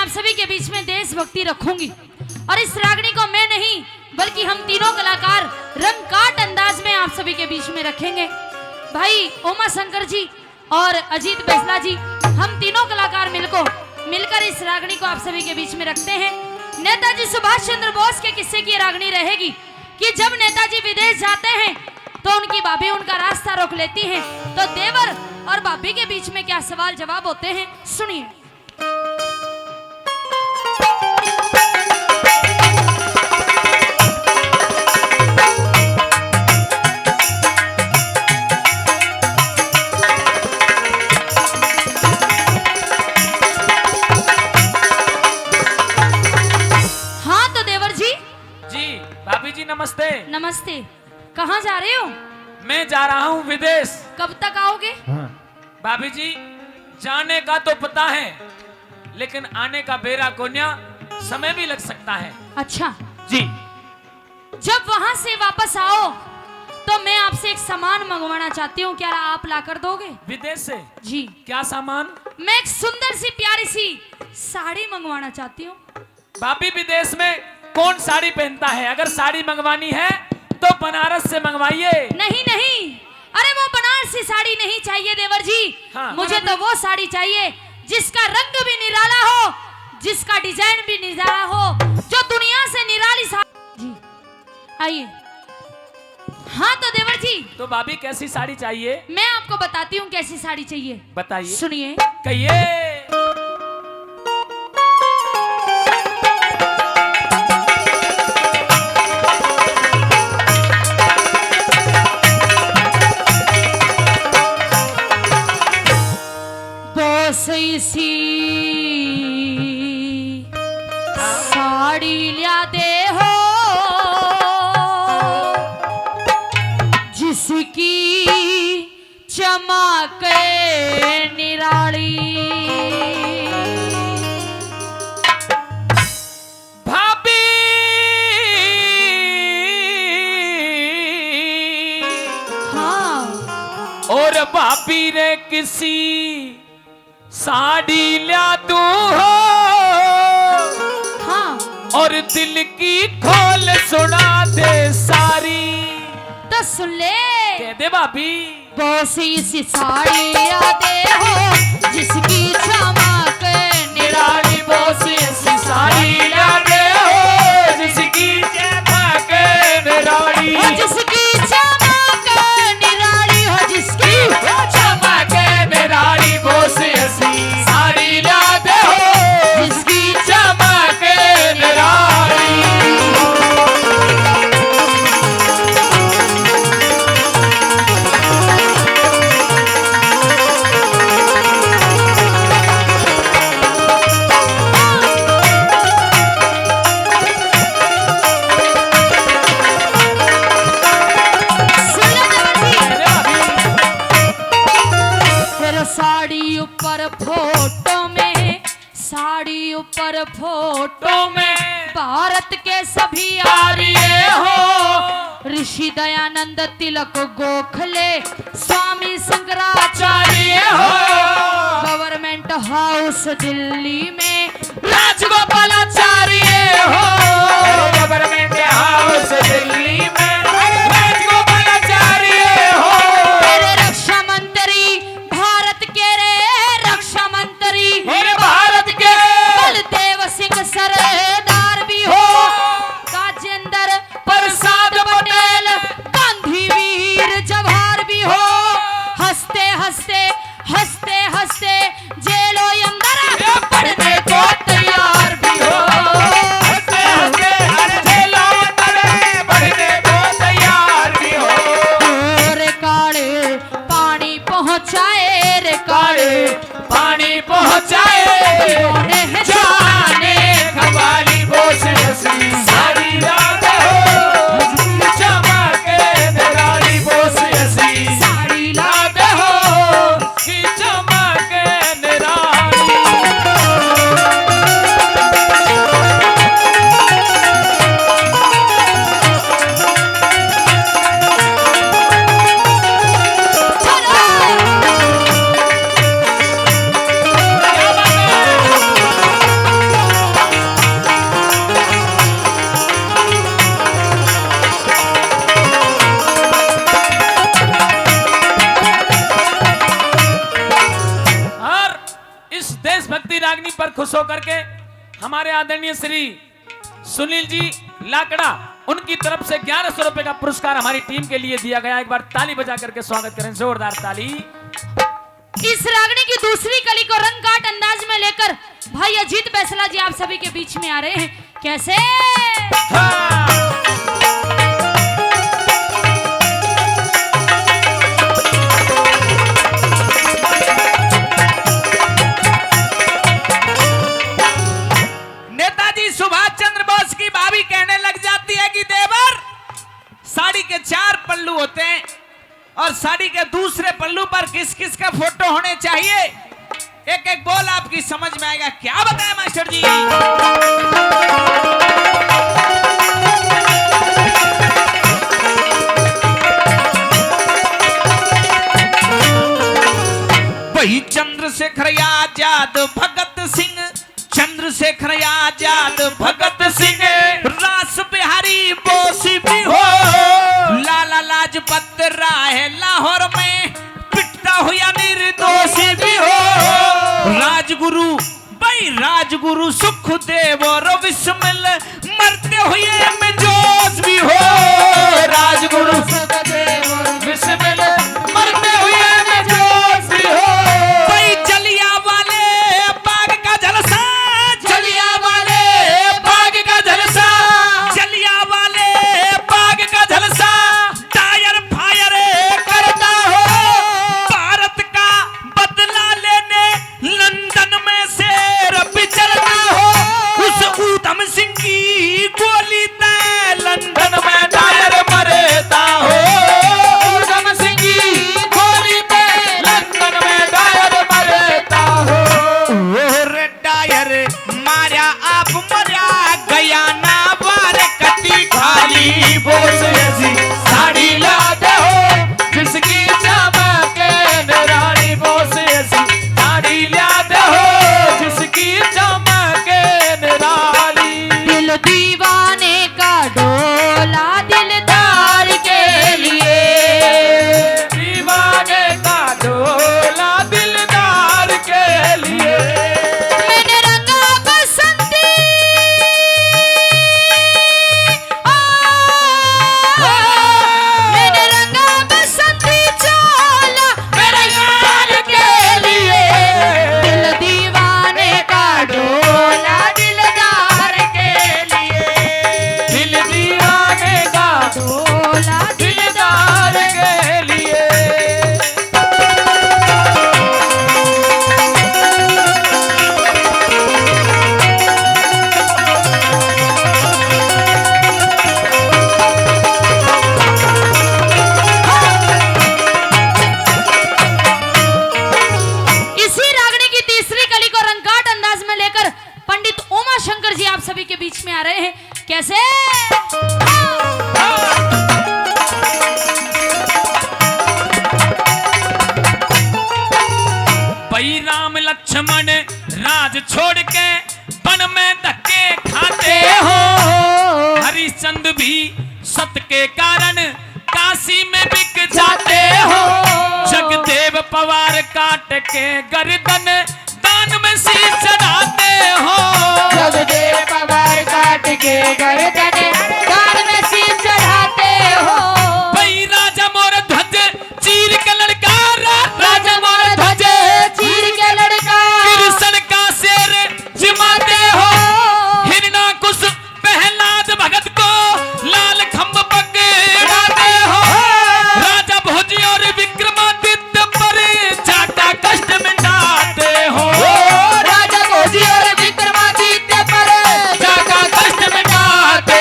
आप सभी के बीच में देशभक्ति रखूंगी और इस रागनी को मैं नहीं बल्कि हम तीनों कलाकार रंगकाट अंदाज में आप सभी के बीच में रखेंगे। भाई उमा शंकर जी और अजीत बैसला जी, हम तीनों कलाकार मिलकर इस रागनी को आप सभी के बीच में रखते हैं। नेताजी सुभाष चंद्र बोस के किस्से की रागनी रहेगी कि जब नेताजी विदेश जाते हैं तो उनकी भाभी उनका रास्ता रोक लेती है, तो देवर और भाभी के बीच में क्या सवाल जवाब होते हैं, सुनिए। हाँ तो देवर जी। जी भाभी जी नमस्ते। नमस्ते। कहाँ जा रहे हो? मैं जा रहा हूँ विदेश। कब तक आओगे? भाभी जी जाने का तो पता है लेकिन आने का बेरा कोन्या समय भी लग सकता है। अच्छा जी। जब वहां से वापस आओ तो मैं आपसे एक सामान मंगवाना चाहती हूँ, क्या आप ला कर दोगे? विदेश से? जी। क्या सामान? मैं एक सुंदर सी प्यारी सी साड़ी मंगवाना चाहती हूँ। भाभी विदेश में कौन साड़ी पहनता है? अगर साड़ी मंगवानी है तो बनारस से मंगवाइए। नहीं नहीं, अरे वो बनारसी साड़ी नहीं चाहिए देवर जी। हाँ। मुझे तो वो साड़ी चाहिए जिसका रंग भी निराला हो, जिसका डिजाइन भी निराला हो, जो दुनिया से निराली साड़ी। जी आइए। हाँ तो देवर जी। तो भाभी कैसी साड़ी चाहिए? मैं आपको बताती हूँ कैसी साड़ी चाहिए। बताइए। सुनिए। कहिए। सी साड़ी लिया दे हो जिसकी चमक निराली। भाभी हाँ। और भाभी रे किसी साड़ी ल्या तू हो। हाँ। और दिल की खोल सुना दे सारी। तो सुन ले। कह दे भाभी। बोसी सी साड़ी ल्या दे हो जिसकी चमक निराली। बोसी सी साड़ी ल्या दे हो जिसकी चमक निराली। जिसकी चमक निराली हो, जिसकी चमक निराली। बोसी सी साड़ी ल्या दे हो जिसकी चमक निराली। साड़ी ऊपर फोटो में भारत के सभी आर्य हो। ऋषि दयानंद, तिलक, गोखले, स्वामी शंकराचार्य हो। गवर्नमेंट हाउस दिल्ली में राजगोपालाचार्य हो। गवर्नमेंट हाउस दिल्ली में राजगोपालाचार्य हो। रक्षा मंत्री भारत के रक्षा मंत्री भारत के बलदेव सिंह सरदार भी हो। राजेंद्र प्रसाद पटेल गांधी वीर जवाहर भी हो। हंसते हंसते हंसते हंसते जेलों अंदर पढ़ने को तैयार खुश होकर के हमारे आदरणीय श्री सुनील जी लाकड़ा उनकी तरफ से 1100 रुपए का पुरस्कार हमारी टीम के लिए दिया गया। एक बार ताली बजा करके स्वागत करें, जोरदार ताली। इस रागनी की दूसरी कली को रंगकाट अंदाज में लेकर भाई अजीत बैसला जी आप सभी के बीच में आ रहे हैं। कैसे? नेताजी सुभाष चंद्र बोस की भाभी कहने लग जाती है कि देवर, साड़ी के 4 पल्लू होते हैं और साड़ी के दूसरे पल्लू पर किस किस का फोटो होने चाहिए। एक एक बोल आपकी समझ में आएगा। क्या बताएं मास्टर जी? वही चंद्रशेखर आजाद भगत सिंह, चंद्रशेखर आजाद भगत सिंह, रास बिहारी बोस भी हो, लाला लाजपत राय लाहौर में पिटता हुआ निर्दोषी भी हो, राजगुरु भाई राजगुरु सुखदेव और विस्मल मरते हुए में जोश भी हो, राजगुरु सुखदेव और विस्मल मरते हुए में जोश भी हो, भाई जलिया वाले बाग का जलसा, जलिया वाले बाग का जलसा, जलिया वाले बाग का जलसा, टायर फायर करता हो, भारत का बदला लेने लंदन में शेर बिचरता हो, उस ऊधम सिंह की गोली तय लंदन में टायर मरता हो, ऊधम सिंह की गोली तय लंदन में टायर मरता हो, रे टायर मारा आप मरा गया ना बार कटी खाली बोस ऐसी साड़ी लाते हो जिसकी चमके निराली, बोस ऐसी साड़ी लाते हो जिसकी चमके निराली, दिल दीवाने का डोला दिलदार के लिए, दीवाने का डोला दिलदार के लिए, मैंने रंगा बसंती मैंने रंगा बसंती चोला मेरे यार के लिए, दिल दीवाने का डोला दिलदार के लिए, दिल दीवाने का डोला दिलदार के लिए। इसी रागनी की तीसरी कली को रंगकाट अंदाज में लेकर पंडित उमा शंकर जी आप सभी के बीच में आ रहे हैं। कैसे? भाई राम लक्ष्मण राज छोड़ के वन में धक्के खाते हो, हरिश्चंद्र भी सत के कारण काशी में बिक जाते हो, जगदेव पवार काट के गर्दन दान में शीश चढ़ाते हो, जगदेव पवार काट के गर्दन दान में शीश चढ़ाते हो, भाई राजा मोर ध्वज चीर के लड़कारा, राजा मोर ध्वज चीर के लड़का, कृष्ण का शेर जिमाते हो, हिरणाकुश प्रहलाद भगत को लाल खंभ पकड़ाते हो, राजा भोज और विक्रमादित्य पर जाटा कष्ट मिटाते हो, राजा भोजी और विक्रमादित्य पर जाटा कष्ट मिटाते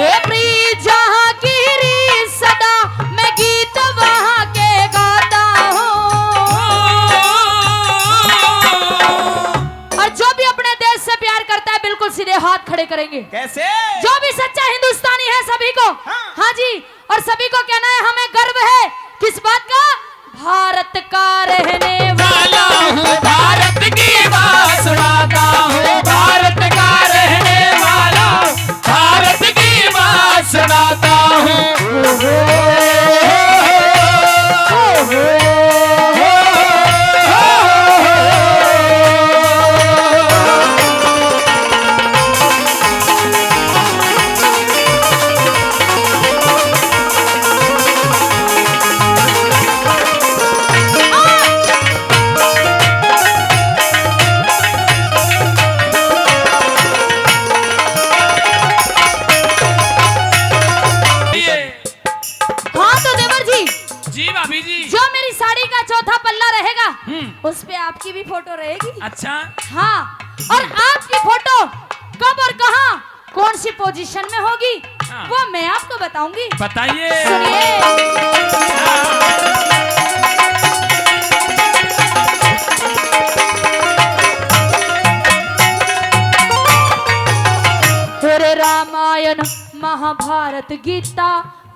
हे प्रिय जहाँ की री सदा मैं गीत वहाँ के गाता हूँ। और जो भी अपने देश से प्यार करता है बिल्कुल सीधे हाथ खड़े करेंगे। कैसे? जो भी सच्चा हिंदुस्तानी है सभी को, हाँ जी, और सभी को कहना है हमें गर्व है किस बात का? भारत का रहने वाला हूँ, भारत की बात सुनाता हूँ, भारत का रहने वाला, भारत की बात सुनाता हूँ। जी भाभी जी, जो मेरी साड़ी का चौथा पल्ला रहेगा उस पे आपकी भी फोटो रहेगी। अच्छा, हाँ, और आपकी फोटो कब और कहाँ कौन सी पोजीशन में होगी हाँ। वो मैं आपको बताऊंगी। बताइए। सुनिए, रामायण महाभारत गीता,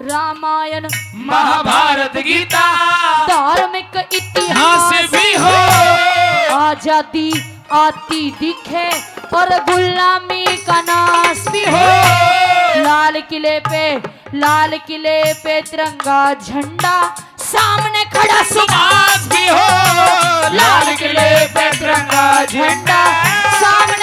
रामायण महाभारत गीता, धार्मिक इतिहास भी हो, आजादी आती दिखे और गुलामी का नाश भी हो। लाल किले पे तिरंगा झंडा, सामने खड़ा सुभाष भी हो। लाल किले पे तिरंगा झंडा, सामने